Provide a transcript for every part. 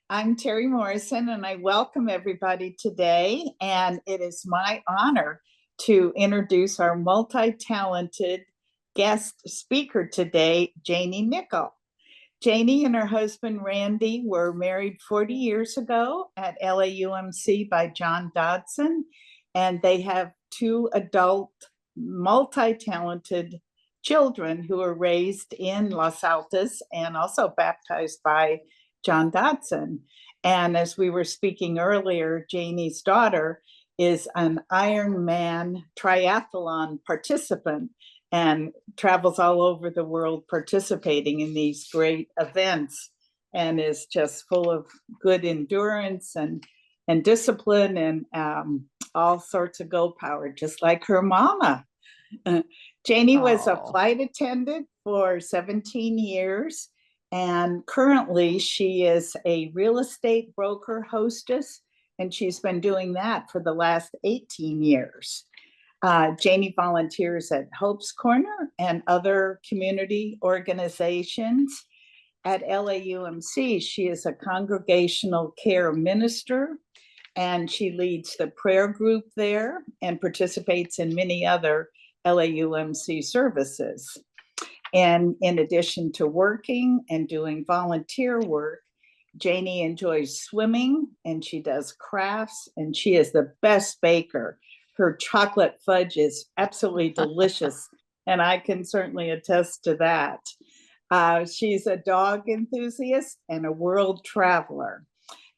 I'm Terry Morrison, and I welcome everybody today. And it is my honor to introduce our multi-talented guest speaker today, Janie Nickel. Janie and her husband Randy were married 40 years ago at LAUMC by John Dodson, and they have two adult, multi-talented children who are raised in Los Altos and also baptized by John Dodson. And as we were speaking earlier, Janie's daughter is an Ironman triathlon participant and travels all over the world participating in these great events, and is just full of good endurance and discipline and all sorts of go power, just like her mama. Janie was a flight attendant for 17 years, and currently she is a real estate broker hostess, and she's been doing that for the last 18 years. Janie volunteers at Hope's Corner and other community organizations. At LAUMC, she is a Congregational Care Minister, and she leads the prayer group there and participates in many other LAUMC services. And in addition to working and doing volunteer work, Janie enjoys swimming and she does crafts, and she is the best baker. Her chocolate fudge is absolutely delicious, and I can certainly attest to that. She's a dog enthusiast and a world traveler.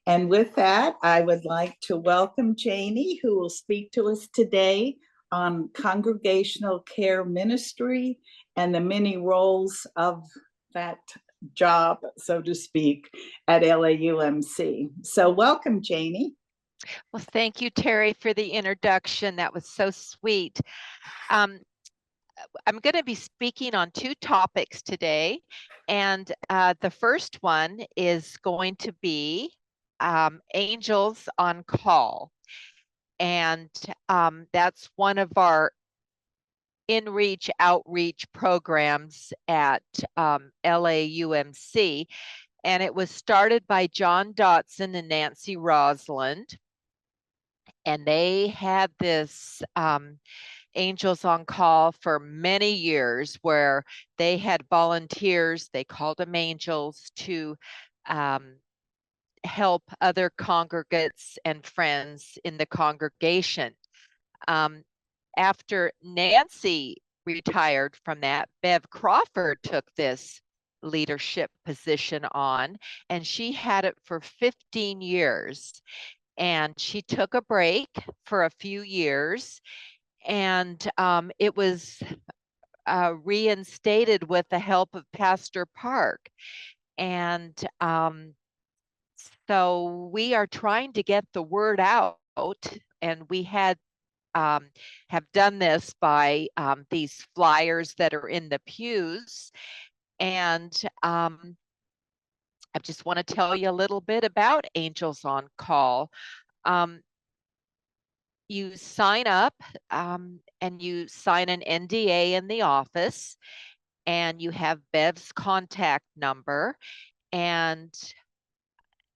And with that, I would like to welcome Janie, who will speak to us today on Congregational Care Ministry and the many roles of that job, so to speak, at LAUMC. So welcome, Janie. Well, thank you, Terry, for the introduction. That was so sweet. I'm going to be speaking on two topics today, and the first one is going to be Angels on Call, and that's one of our in-reach outreach programs at LAUMC, and it was started by John Dodson and Nancy Rosland. And they had this Angels on Call for many years, where they had volunteers, they called them angels, to help other congregates and friends in the congregation. After Nancy retired from that, Bev Crawford took this leadership position on, and she had it for 15 years. And she took a break for a few years, and it was reinstated with the help of Pastor Park. And so we are trying to get the word out, and we have done this by these flyers that are in the pews. And I just want to tell you a little bit about Angels on Call. You sign up and you sign an NDA in the office, and you have Bev's contact number. And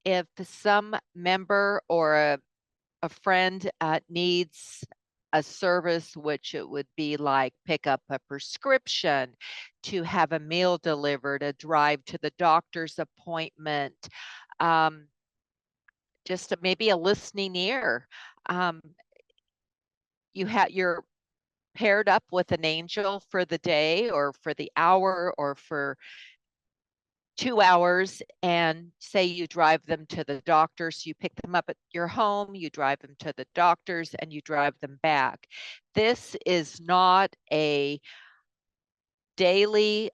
if some member or a friend needs a service, which it would be like pick up a prescription, to have a meal delivered, a drive to the doctor's appointment, just maybe a listening ear. You're paired up with an angel for the day or for the hour or for 2 hours, and say you drive them to the doctors. You pick them up at your home, you drive them to the doctors, and you drive them back. This is not a daily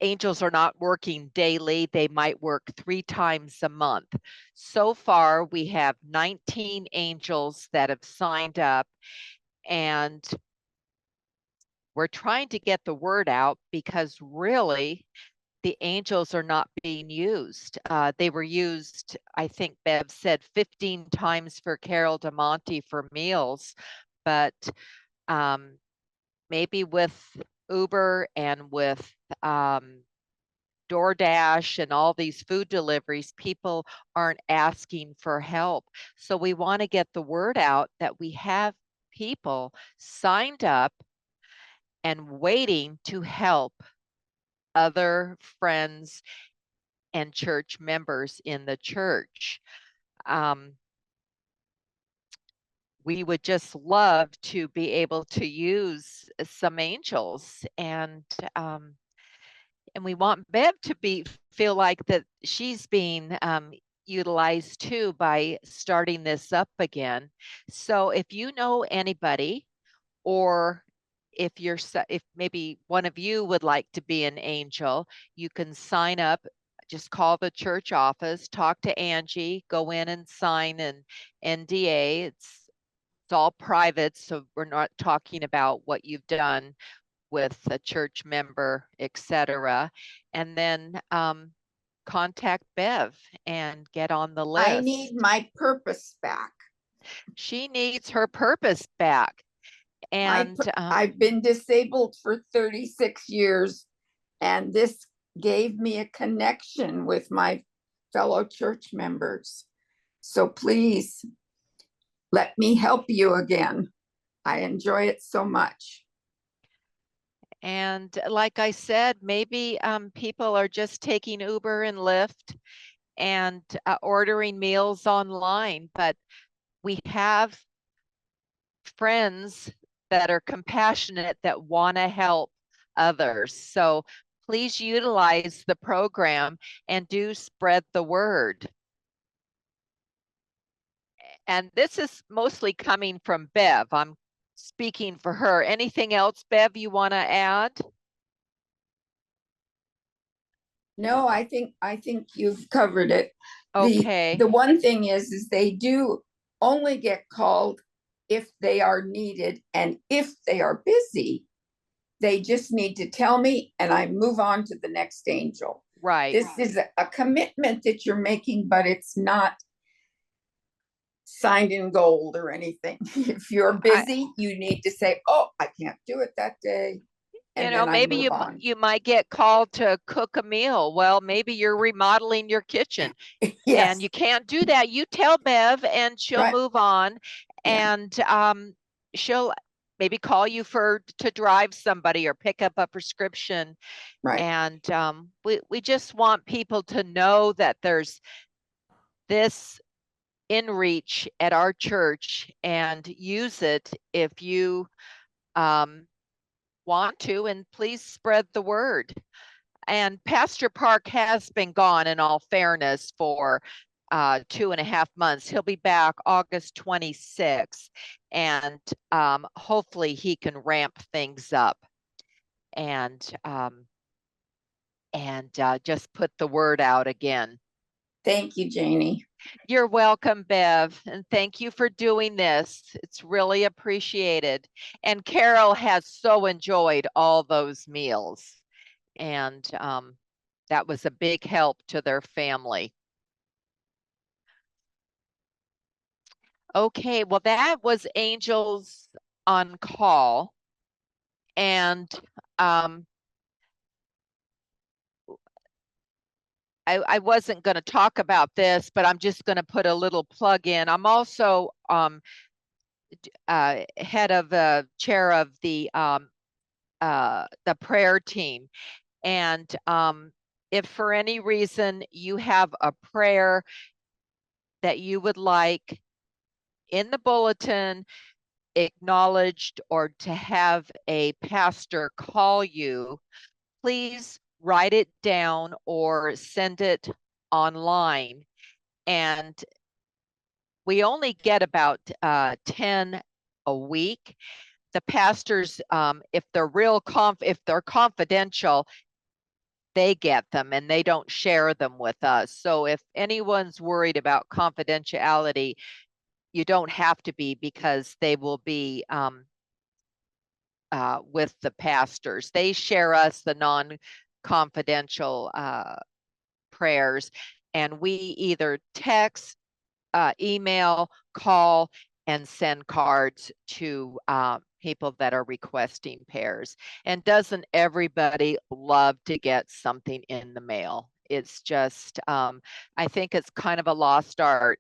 angels are not working daily. They might work 3 times a month. So far, we have 19 angels that have signed up, and we're trying to get the word out, because really the angels are not being used. They were used, I think Bev said, 15 times for Carol DeMonte for meals, but maybe with Uber and with DoorDash and all these food deliveries, people aren't asking for help. So we want to get the word out that we have people signed up and waiting to help other friends and church members in the church. We would just love to be able to use some angels, and we want Bev to feel like that she's being utilized too by starting this up again. So if you know anybody, or if maybe one of you would like to be an angel, you can sign up. Just call the church office, talk to Angie, go in and sign an NDA. It's all private, so we're not talking about what you've done with a church member, etc. And then contact Bev and get on the list. I need my purpose back. She needs her purpose back. And I've been disabled for 36 years, and this gave me a connection with my fellow church members. So please let me help you again. I enjoy it so much. And like I said, maybe people are just taking Uber and Lyft and ordering meals online, but we have friends that are compassionate that want to help others. So please utilize the program and do spread the word. And this is mostly coming from Bev. I'm speaking for her. Anything else, Bev, you want to add? No, I think you've covered it. Okay. The one thing is they do only get called if they are needed, and if they are busy, they just need to tell me and I move on to the next angel. Right. This is a commitment that you're making, but it's not signed in gold or anything. If you're busy, you need to say, oh, I can't do it that day. And maybe you might get called to cook a meal. Well, maybe you're remodeling your kitchen. Yes. And you can't do that. You tell Bev and she'll move on. Yeah. And she'll maybe call you to drive somebody or pick up a prescription. Right. And we just want people to know that there's this in reach at our church, and use it if you want to, and please spread the word. And Pastor Park has been gone, in all fairness, for 2.5 months. He'll be back August 26th, and hopefully he can ramp things up and just put the word out again. Thank you, Janie. You're welcome, Bev, and thank you for doing this. It's really appreciated. And Carol has so enjoyed all those meals, and that was a big help to their family. Okay, well, that was Angels on Call. And I wasn't going to talk about this, but I'm just going to put a little plug in. I'm also head of the chair of the prayer team. And if for any reason you have a prayer that you would like in the bulletin acknowledged, or to have a pastor call you, please write it down or send it online. And we only get about 10 a week. The pastors, if they're confidential, they get them and they don't share them with us. So if anyone's worried about confidentiality, you don't have to be, because they will be with the pastors. They share us the non-confidential prayers, and we either text, email, call, and send cards to people that are requesting pairs. And doesn't everybody love to get something in the mail? It's just, I think it's kind of a lost art.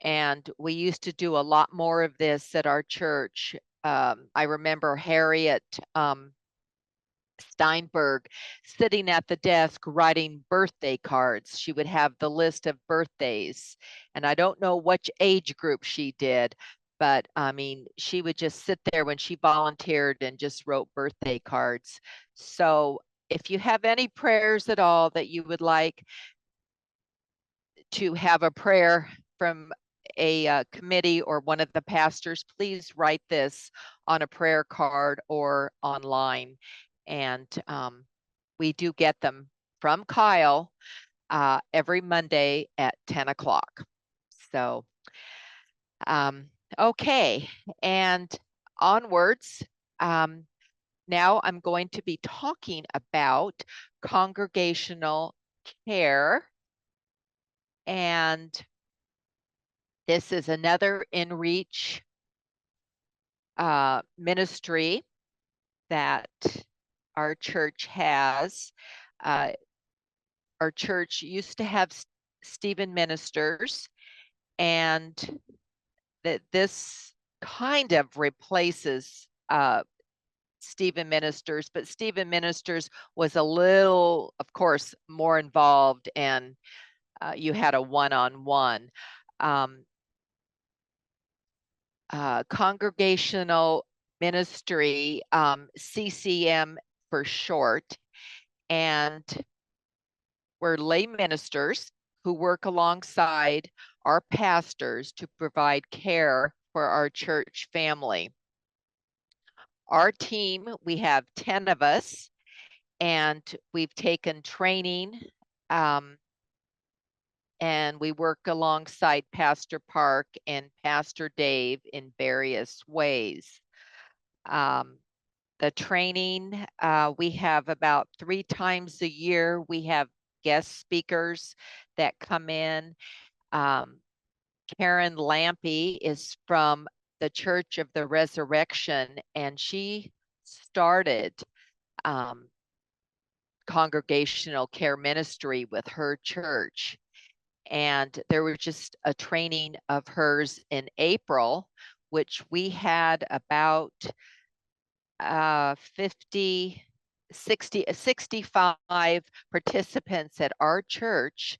And we used to do a lot more of this at our church. I remember Harriet Steinberg sitting at the desk writing birthday cards. She would have the list of birthdays. And I don't know which age group she did, but I mean, she would just sit there when she volunteered and just wrote birthday cards. So if you have any prayers at all that you would like to have a prayer from a committee or one of the pastors, please write this on a prayer card or online. And we do get them from Kyle every Monday at 10 o'clock. So, okay, and onwards. Now I'm going to be talking about congregational care. And this is another in-reach ministry that our church has. Our church used to have Stephen ministers, and that this kind of replaces Stephen ministers, but Stephen ministers was a little, of course, more involved, and you had a one-on-one. Congregational ministry, CCM for short, and we're lay ministers who work alongside our pastors to provide care for our church family. Our team, we have 10 of us, and we've taken training, and we work alongside Pastor Park and Pastor Dave in various ways. The training, we have about 3 times a year, we have guest speakers that come in. Karen Lampy is from the Church of the Resurrection, and she started Congregational Care Ministry with her church. And there was just a training of hers in April, which we had about 50, 60, 65 participants at our church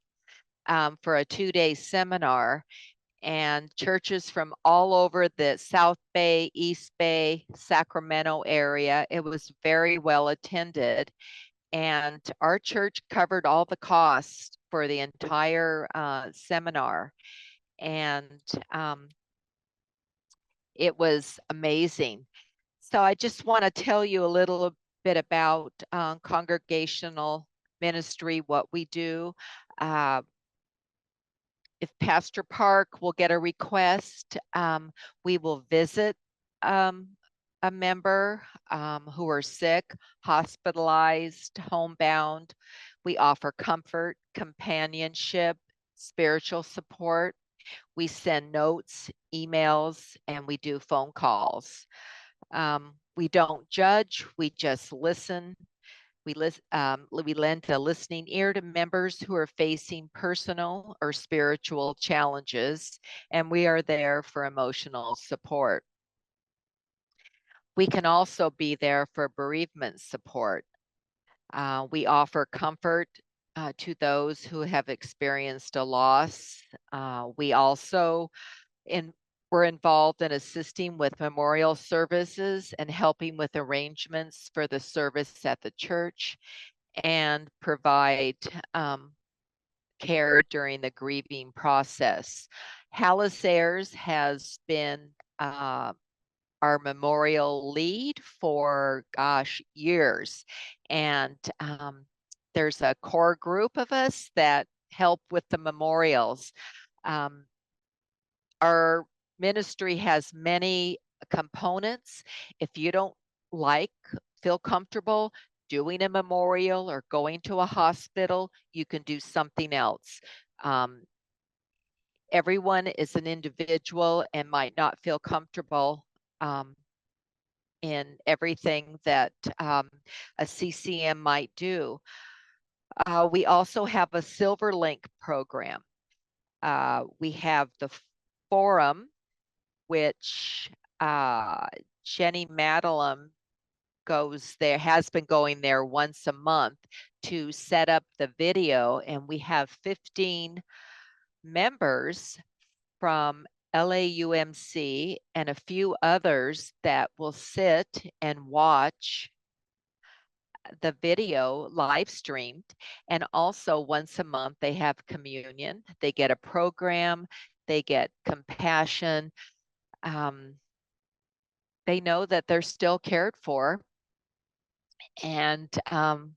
for a 2-day seminar, and churches from all over the South Bay, East Bay, Sacramento area. It was very well attended, and our church covered all the costs for the entire seminar. And it was amazing. So I just want to tell you a little bit about congregational ministry, what we do. If Pastor Park will get a request, we will visit a member who are sick, hospitalized, homebound. We offer comfort, companionship, spiritual support. We send notes, emails, and we do phone calls. We don't judge, we just listen. We lend a listening ear to members who are facing personal or spiritual challenges, and we are there for emotional support. We can also be there for bereavement support. We offer comfort to those who have experienced a loss. We also we're involved in assisting with memorial services and helping with arrangements for the service at the church, and provide care during the grieving process. Hallis Ayers has been our memorial lead for, years. And there's a core group of us that help with the memorials. Our ministry has many components. If you don't feel comfortable doing a memorial or going to a hospital, you can do something else. Everyone is an individual and might not feel comfortable in everything that a CCM might do. We also have a Silver Link program. We have the forum, which Jenny Madeline goes there, has been going there once a month to set up the video. And we have 15 members from LAUMC and a few others that will sit and watch the video live streamed. And also once a month, they have communion. They get a program, they get compassion. They know that they're still cared for. And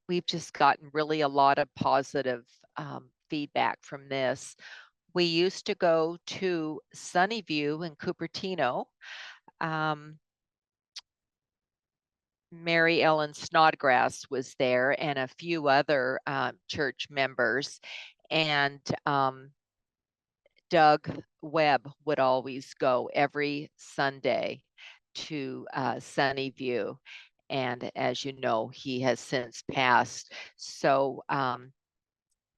we've just gotten really a lot of positive feedback from this. We used to go to Sunnyview in Cupertino. Mary Ellen Snodgrass was there and a few other church members. And Doug Webb would always go every Sunday to Sunnyview. And as you know, he has since passed. So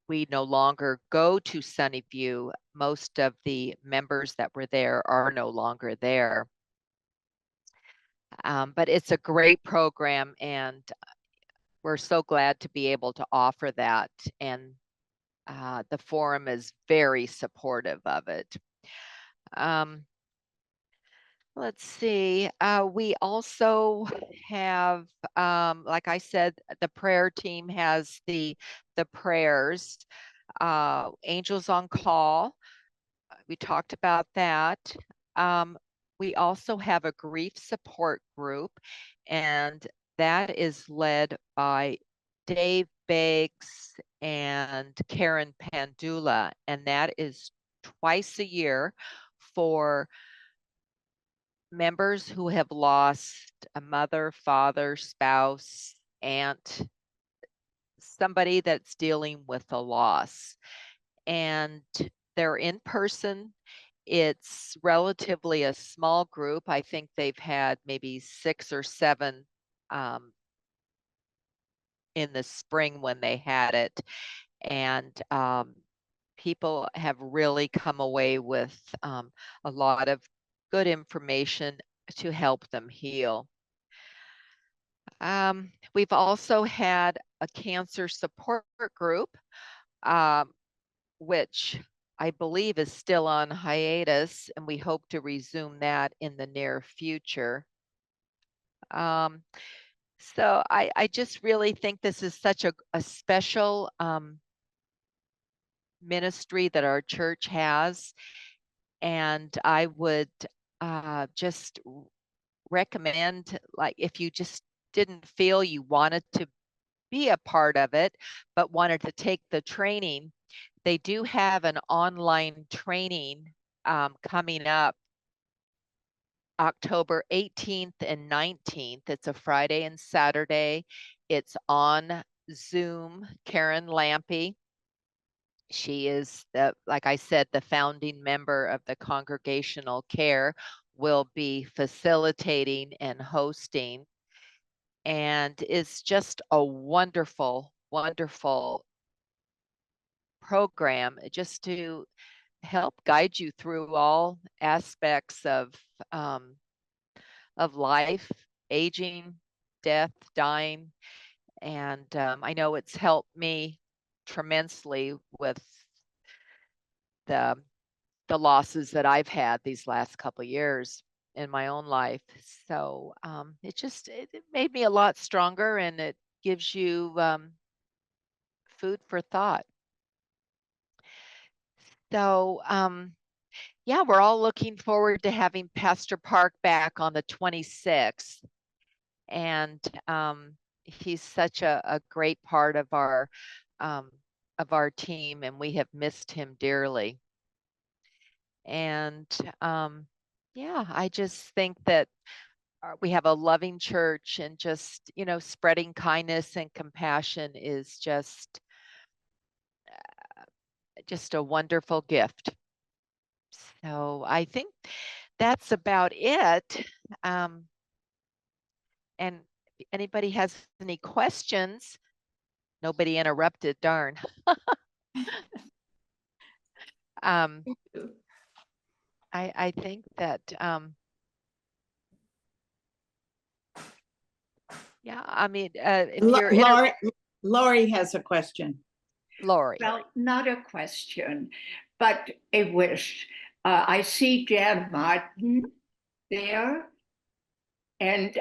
we no longer go to Sunnyview. Most of the members that were there are no longer there. But it's a great program, and we're so glad to be able to offer that. And the forum is very supportive of it. Let's see. We also have, like I said, the prayer team has the prayers. Angels on Call. We talked about that. We also have a grief support group, and that is led by Dave Beggs and Karen Pandula, and that is twice a year for members who have lost a mother, father, spouse, aunt, somebody that's dealing with a loss. And they're in person. It's relatively a small group. I think they've had maybe 6 or 7 in the spring when they had it. And people have really come away with a lot of good information to help them heal. We've also had a cancer support group, which I believe is still on hiatus, and we hope to resume that in the near future. So I just really think this is such a special ministry that our church has. And I would just recommend, like, if you just didn't feel you wanted to be a part of it, but wanted to take the training, they do have an online training coming up October 18th and 19th. It's a Friday and Saturday. It's on Zoom. Karen Lampe, she is, like I said, the founding member of the Congregational Care, will be facilitating and hosting. And it's just a wonderful, wonderful program just to help guide you through all aspects of life, aging, death, dying. And I know it's helped me tremendously with the losses that I've had these last couple of years in my own life. So it made me a lot stronger, and it gives you food for thought. So yeah, we're all looking forward to having Pastor Park back on the 26th. And he's such a great part of our team, and we have missed him dearly. And yeah, I just think that we have a loving church, and just, spreading kindness and compassion is just a wonderful gift. So I think that's about it. And if anybody has any questions, nobody interrupted, darn. I think that, yeah, I mean, if you're Lori has a question. Lori. Well, not a question, but a wish. I see Jan Martin there, and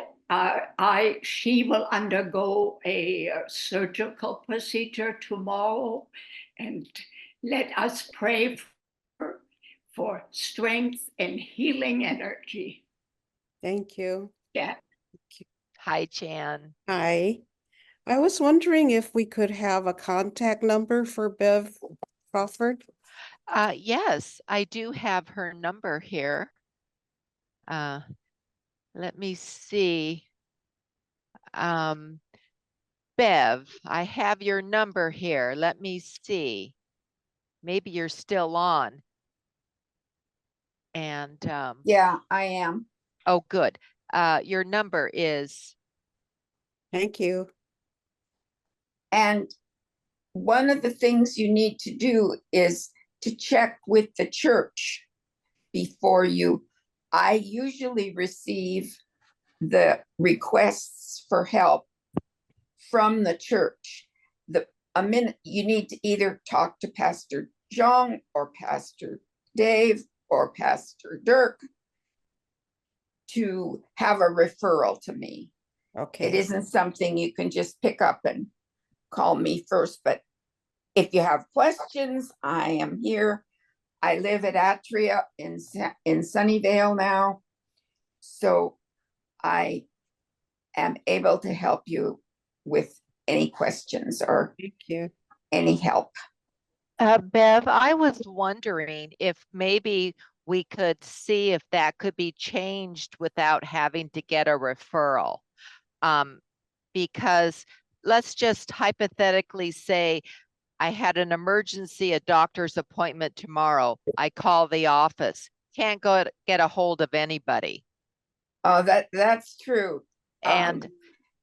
she will undergo a surgical procedure tomorrow, and let us pray for strength and healing energy. Thank you. Yeah. Hi, Jan. Hi. I was wondering if we could have a contact number for Bev Crawford. Yes, I do have her number here. Let me see. Bev, I have your number here. Let me see. Maybe you're still on. And Yeah, I am. oh, good. Your number is. Thank you. And one of the things you need to do is to check with the church before I usually receive the requests for help from the church. You need to either talk to Pastor John or Pastor Dave or Pastor Dirk to have a referral to me. Okay. It isn't something you can just pick up and call me first, but if you have questions, I am here. I live at Atria in Sunnyvale now, so I am able to help you with any questions or Thank you. any help. Bev, I was wondering if maybe we could see if that could be changed without having to get a referral. Because let's just hypothetically say I had an emergency, a doctor's appointment tomorrow. I call the office, can't go get a hold of anybody. Oh, that's true. And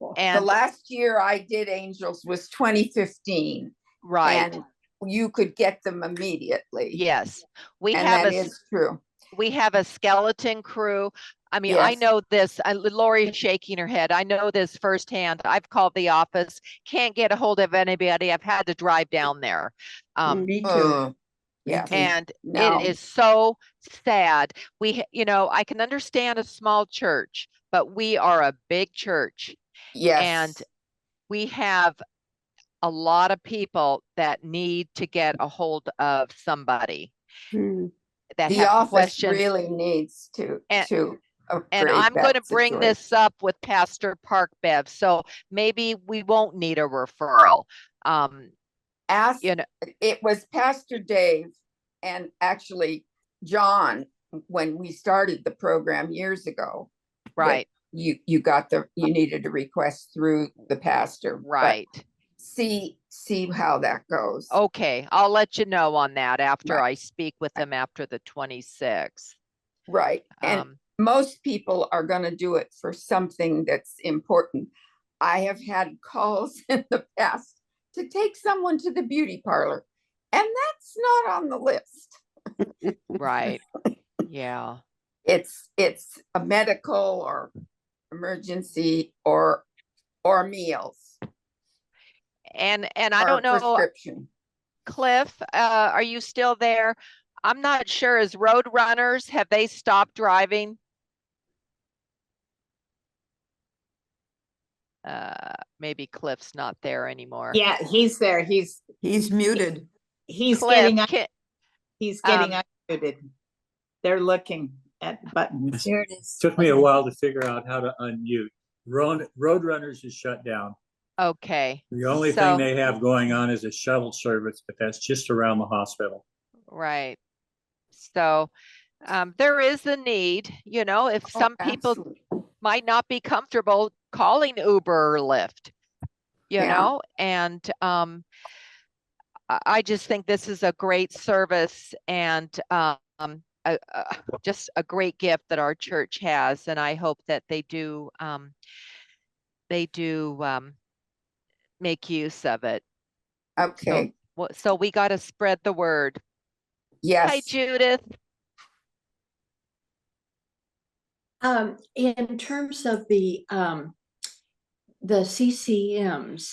the last year I did Angels was 2015. right. And you could get them immediately. Yes, we and have that is true. We have a skeleton crew. I mean, Yes. I know this. Lori's shaking her head. I know this firsthand. I've called the office, can't get a hold of anybody. I've had to drive down there. Me too. Yeah. And No. it is so sad. I can understand a small church, but we are a big church. Yes. And we have a lot of people that need to get a hold of somebody that The have office questions. really needs to And I'm going to bring this up with Pastor Park, Bev. So maybe we won't need a referral. It was Pastor Dave and actually John when we started the program years ago. Right. You needed a request through the pastor. Right. See how that goes. Okay, I'll let you know on that after I speak with them after the 26th. Right. And most people are going to do it for something that's important. I have had calls in the past to take someone to the beauty parlor, and that's not on the list. Right. Yeah. It's a medical or emergency or meals. And I don't know, prescription. Cliff, are you still there? I'm not sure. As road runners, have they stopped driving? Maybe Cliff's not there anymore. Yeah, he's there. He's muted. He's Cliff, getting unmuted. They're looking at buttons. There it is. Took me a while to figure out how to unmute. Roadrunners is shut down. Okay. The only thing they have going on is a shuttle service, but that's just around the hospital. Right. So there is a need, if some people might not be comfortable calling Uber or Lyft, know, and I just think this is a great service and just a great gift that our church has. And I hope that they do they do make use of it. Okay, So we got to spread the word. Hi, yes. Judith. In terms of the CCMs,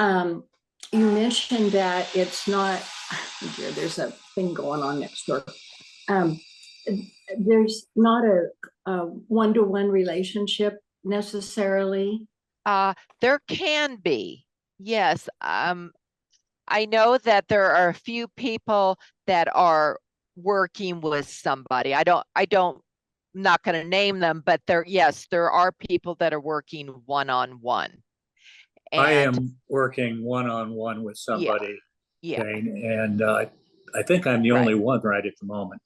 you mentioned that it's not, there's a thing going on next door. There's not a one-to-one relationship necessarily. There can be, yes. I know that there are a few people that are working with somebody. I'm not going to name them, but yes, there are people that are working one-on-one. I am working one-on-one with somebody, yeah. Jane, and I think I'm the only one right at the moment.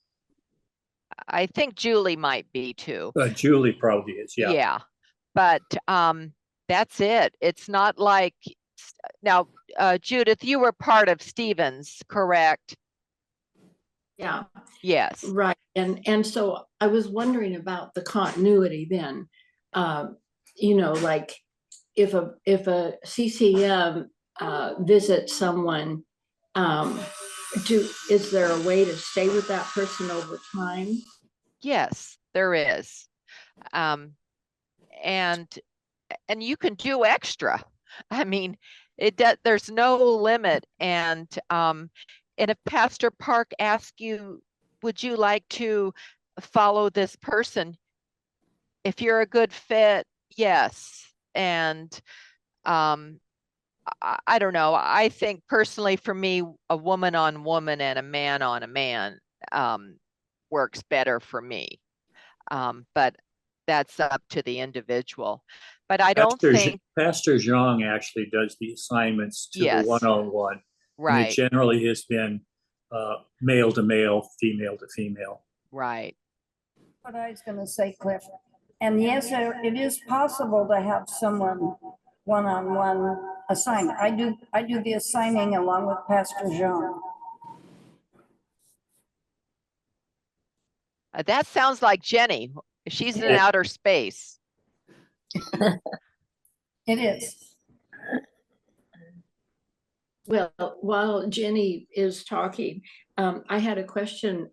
I think Julie might be too. Julie probably is, yeah. Yeah, but that's it. It's not like now, Judith, you were part of Stevens, correct? Yeah. Yes. Right. And so I was wondering about the continuity then. You know, like if a CCM visits someone, is there a way to stay with that person over time? Yes, there is. And you can do extra. I mean, there's no limit. And if Pastor Park asks you, would you like to follow this person? If you're a good fit, yes. And I don't know. I think personally for me, a woman on woman and a man on a man works better for me. But that's up to the individual. But I don't think Pastor Zhang actually does the assignments to the one-on-one. Right. And it generally has been male to male, female to female. Right. What I was going to say, Cliff. And yes, it is possible to have someone one-on-one assigned. I do the assigning along with Pastor Jean. That sounds like Jenny. She's in outer space. It is. Well, while Jenny is talking, I had a question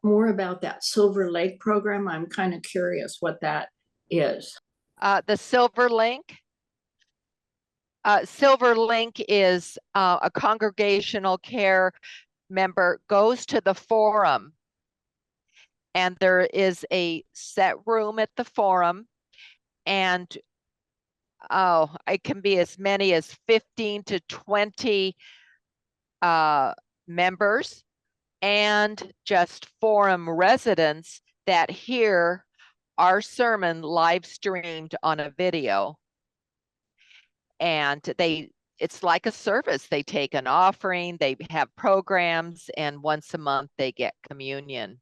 more about that Silver Lake program. I'm kind of curious what that is. The Silver Link? Silver Link is a congregational care member goes to the forum, and there is a set room at the forum, and it can be as many as 15 to 20 members and just forum residents that hear our sermon live streamed on a video. And it's like a service. They take an offering, they have programs, and once a month they get communion.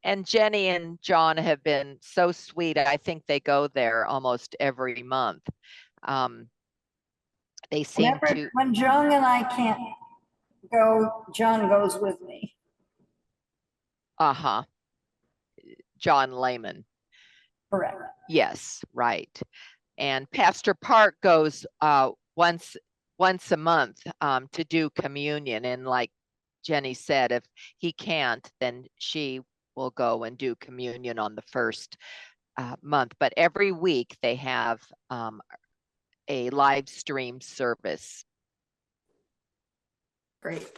And Jenny and John have been so sweet. I think they go there almost every month. They seem to. When John and I can't go, John goes with me. John Lehman. Correct. Yes, right. And Pastor Park goes once a month to do communion. And like Jenny said, if he can't, then she will go and do communion on the first month. But every week they have a live stream service. Great.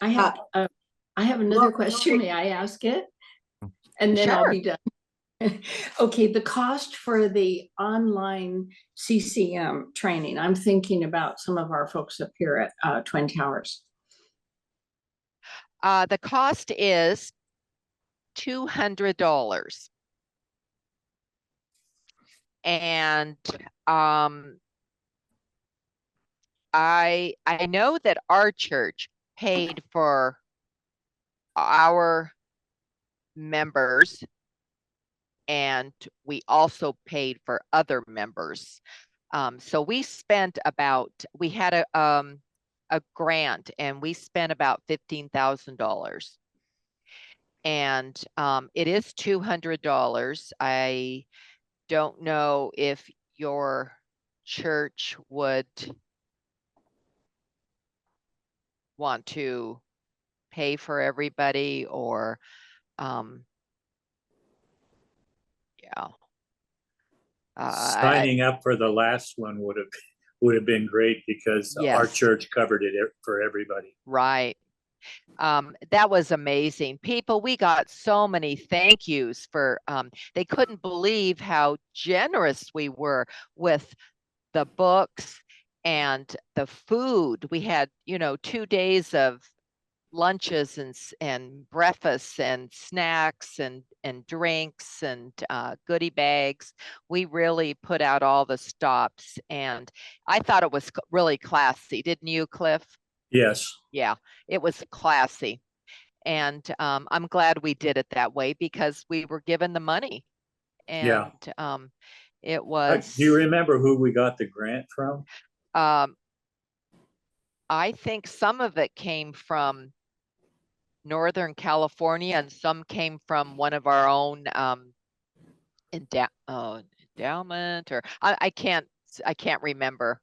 I have another question. May I ask it? And then I'll be done. Okay, the cost for the online CCM training. I'm thinking about some of our folks up here at Twin Towers. The cost is $200. And I know that our church paid for our members, and we also paid for other members. So we had a grant, and we spent about $15,000. And it is $200. I don't know if your church would want to pay for everybody, or yeah. Signing up for the last one would have been great because our Yes. church covered it for everybody. Right. That was amazing. People, we got so many thank yous for, they couldn't believe how generous we were with the books and the food. We had, 2 days of lunches and breakfasts and snacks and drinks and goodie bags. We really put out all the stops, and I thought it was really classy. Didn't you, Cliff? Yes. Yeah, it was classy. And I'm glad we did it that way because we were given the money. And it was. Do you remember who we got the grant from? I think some of it came from Northern California and some came from one of our own endowment, or I can't remember.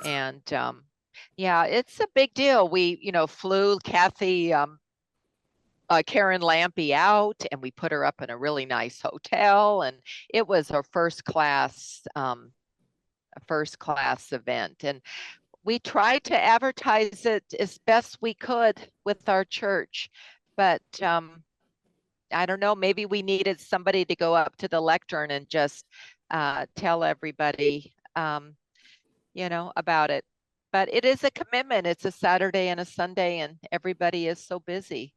And yeah, it's a big deal. We, flew Kathy Karen Lampy out, and we put her up in a really nice hotel, and it was our first class event. And we tried to advertise it as best we could with our church, but I don't know, maybe we needed somebody to go up to the lectern and just tell everybody, about it. But it is a commitment. It's a Saturday and a Sunday, and everybody is so busy.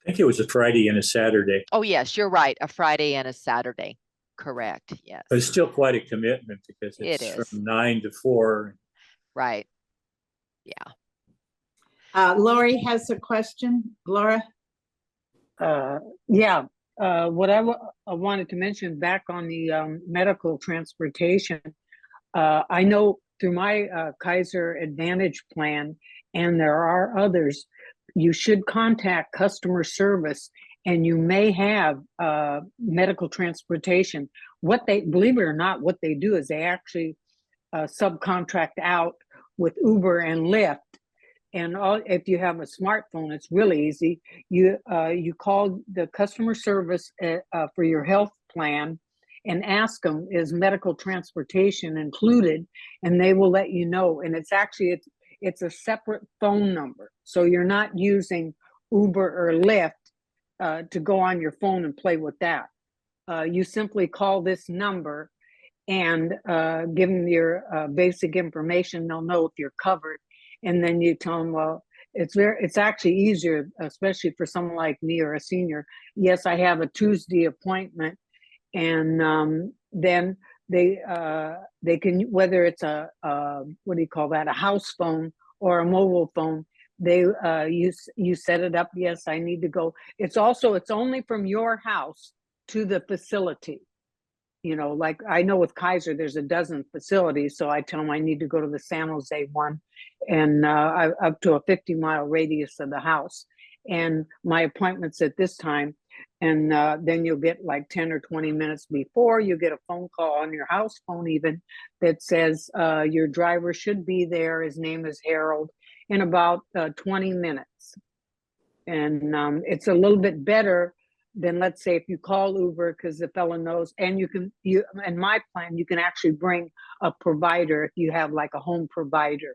I think it was a Friday and a Saturday. Oh, yes, you're right. A Friday and a Saturday. Correct. Yes. But it's still quite a commitment because it's from 9 to 4. Right. Yeah. Lori has a question. Laura? What I wanted to mention back on the medical transportation, I know through my Kaiser Advantage plan, and there are others, you should contact customer service and you may have medical transportation. What they, believe it or not, what they do is they actually subcontract out with Uber and Lyft. And if you have a smartphone, it's really easy. You call the customer service for your health plan and ask them, is medical transportation included? And they will let you know. And it's actually, it's a separate phone number. So you're not using Uber or Lyft to go on your phone and play with that. You simply call this number and give them your basic information. They'll know if you're covered. And then you tell them, well, it's actually easier, especially for someone like me or a senior. Yes, I have a Tuesday appointment, and then they can, whether it's a what do you call that, a house phone or a mobile phone, they you set it up. Yes, I need to go. It's only from your house to the facility. Like I know with Kaiser, there's a dozen facilities. So I tell them I need to go to the San Jose one, and up to a 50-mile radius of the house. And my appointment's at this time. And then you'll get like 10 or 20 minutes before, you get a phone call on your house phone even that says your driver should be there. His name is Harold, in about 20 minutes. And it's a little bit better than, let's say, if you call Uber, because the fellow knows, and you in my plan, you can actually bring a provider if you have like a home provider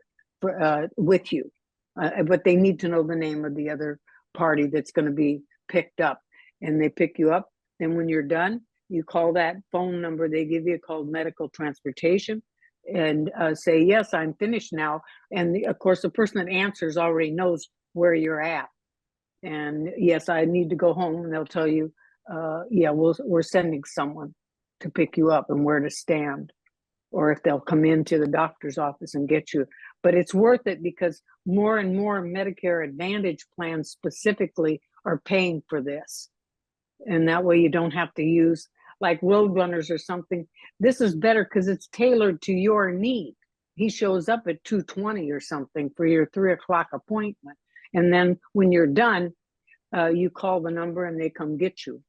with you. But they need to know the name of the other party that's going to be picked up, and they pick you up. Then when you're done, you call that phone number they give you called medical transportation and say, yes, I'm finished now. And of course, the person that answers already knows where you're at. And yes, I need to go home, and they'll tell you, we're sending someone to pick you up and where to stand, or if they'll come into the doctor's office and get you. But it's worth it because more and more Medicare Advantage plans specifically are paying for this. And that way you don't have to use like Roadrunners or something. This is better because it's tailored to your need. He shows up at 2:20 or something for your 3 o'clock appointment. And then when you're done, you call the number and they come get you.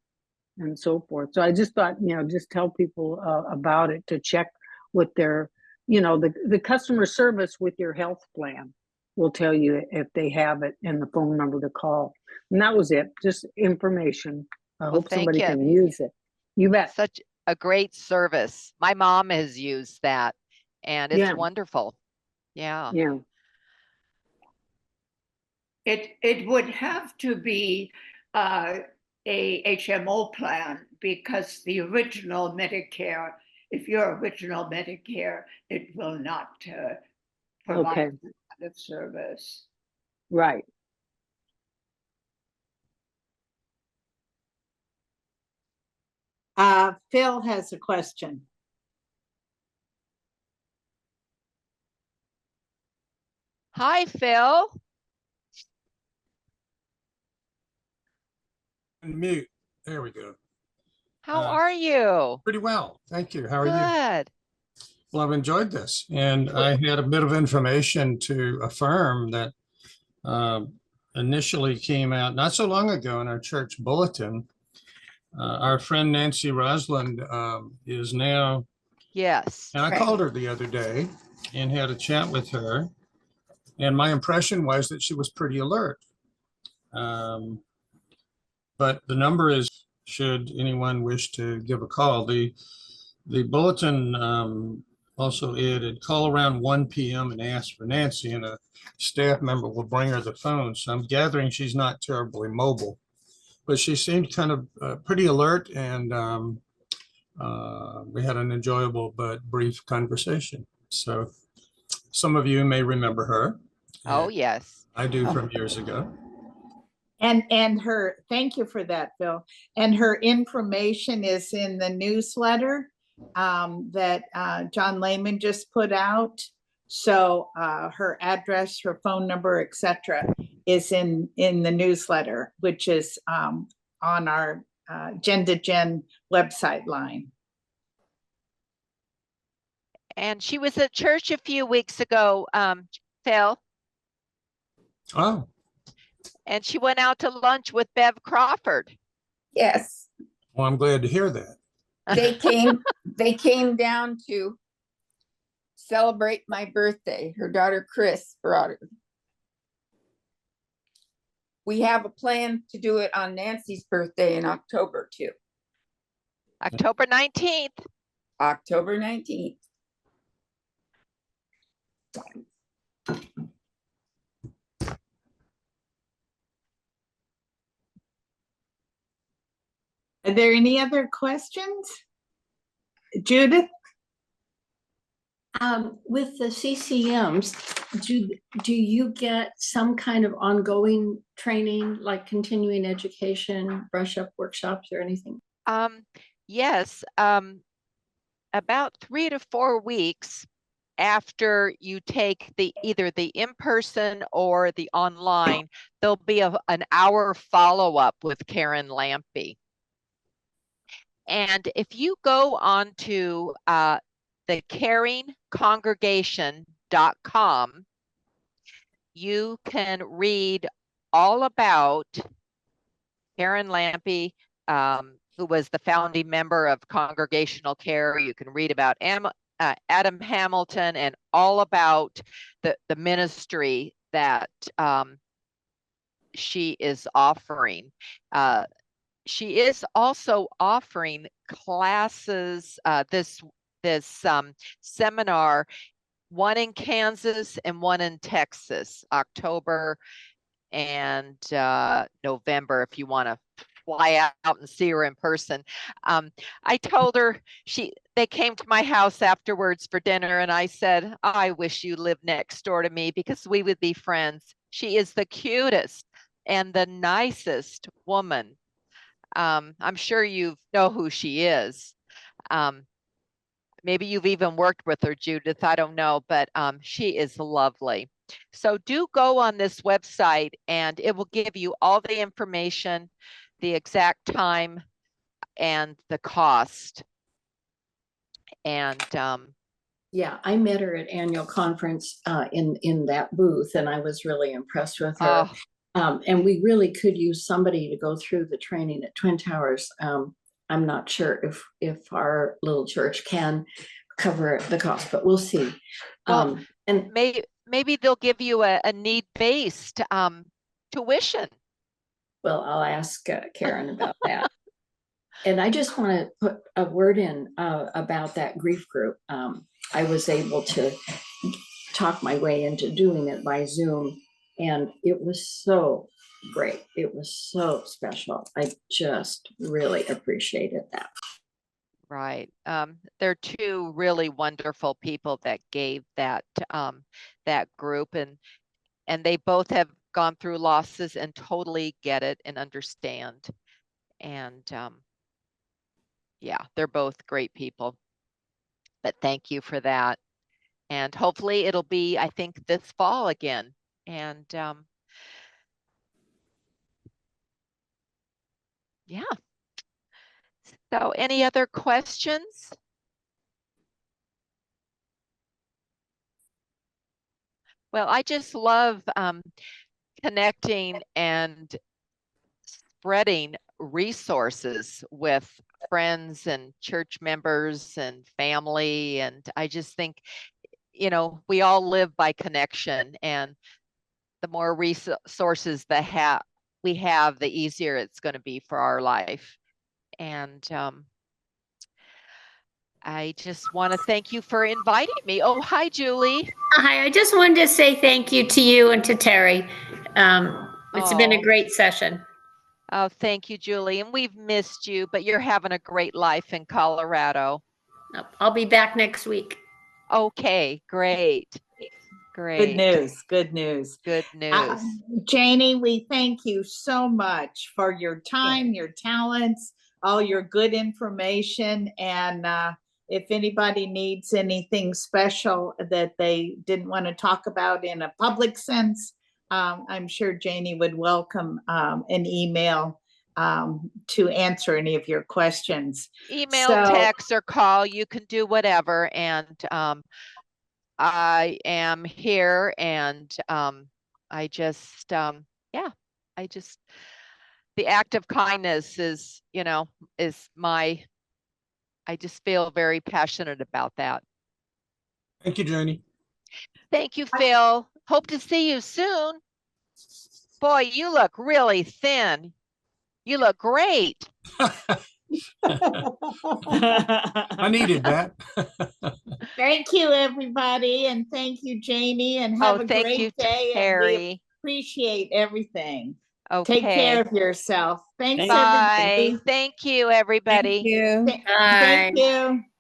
and so forth. So I just thought, just tell people about it, to check with their, the customer service with your health plan will tell you if they have it and the phone number to call. And that was it, just information. I hope thank somebody you. can use it. You bet. Such a great service. My mom has used that, and it's wonderful. Yeah. Yeah. It would have to be a HMO plan, because the original Medicare, if you're original Medicare, it will not provide that kind of service. Right. Phil has a question. Hi, Phil. Mute. There we go. How are you? Pretty well. Thank you. How are you? Good. Well, I've enjoyed this. And I had a bit of information to affirm that initially came out not so long ago in our church bulletin. Our friend Nancy Rosland is now. Yes. And I called her the other day and had a chat with her. And my impression was that she was pretty alert. But the number is, should anyone wish to give a call. The bulletin also added, call around 1 p.m. and ask for Nancy, and a staff member will bring her the phone. So I'm gathering she's not terribly mobile, but she seemed kind of pretty alert, and we had an enjoyable but brief conversation. So some of you may remember her. Oh, yes. I do, from years ago. And her, thank you for that, Phil. And her information is in the newsletter that John Lehman just put out. So her address, her phone number, etc., is in the newsletter, which is on our Gen to Gen website line. And she was at church a few weeks ago, Phil. Oh. And she went out to lunch with Bev Crawford. Yes. Well, I'm glad to hear that. They came down to celebrate my birthday. Her daughter Chris brought her. We have a plan to do it on Nancy's birthday in October too. October 19th. October 19th. Are there any other questions? Judith? With the CCMs, do you get some kind of ongoing training, like continuing education, brush up workshops or anything? Yes, about 3 to 4 weeks after you take either the in-person or the online, there'll be an hour follow-up with Karen Lampe. And if you go on to the caringcongregation.com, you can read all about Karen Lampe, who was the founding member of Congregational Care. You can read about Adam Hamilton and all about the ministry that she is offering. She is also offering classes, this seminar, one in Kansas and one in Texas, October and November, if you want to fly out and see her in person. I told her, they came to my house afterwards for dinner, and I said, I wish you lived next door to me because we would be friends. She is the cutest and the nicest woman. I'm sure you know who she is. Maybe you've even worked with her, Judith, I don't know, but she is lovely. So do go on this website and it will give you all the information, the exact time and the cost. And yeah, I met her at annual conference in that booth, and I was really impressed with her. And we really could use somebody to go through the training at Twin Towers. I'm not sure if our little church can cover the cost, but we'll see. Well, And maybe they'll give you a need-based tuition. well, I'll ask Karen about that. And I just want to put a word in about that grief group. I was able to talk my way into doing it by Zoom, and it was so great. It was so special. I just really appreciated that. Right. They're two really wonderful people that gave that that group, and they both have gone through losses and totally get it and understand. And yeah, they're both great people. But thank you for that. And hopefully it'll be, I think, this fall again. And yeah. So any other questions? Well, I just love connecting and spreading resources with friends and church members and family. And I just think, you know, we all live by connection, and the more resources that we have, the easier it's going to be for our life. And I just want to thank you for inviting me. Oh, hi, Julie. Hi, I just wanted to say thank you to you and to Terry. It's been a great session. Oh, thank you, Julie. And we've missed you, but you're having a great life in Colorado. I'll be back next week. Okay, great. Great. Good news. Good news. Good news. Janie, we thank you so much for your time, your talents, all your good information. And if anybody needs anything special that they didn't want to talk about in a public sense, I'm sure Janie would welcome an email to answer any of your questions. Email, text, or call. You can do whatever. And I am here, and I just, yeah, the act of kindness is, you know, I just feel very passionate about that. Thank you, Janie. Thank you, Phil. Hope to see you soon. Boy, you look really thin. You look great. I needed that. Thank you, everybody. And thank you, Janie. And have a great day. Terry. And we appreciate everything. Okay. Take care of yourself. Thanks, Bye. everybody. Thank you, everybody. Thank you. Thank you.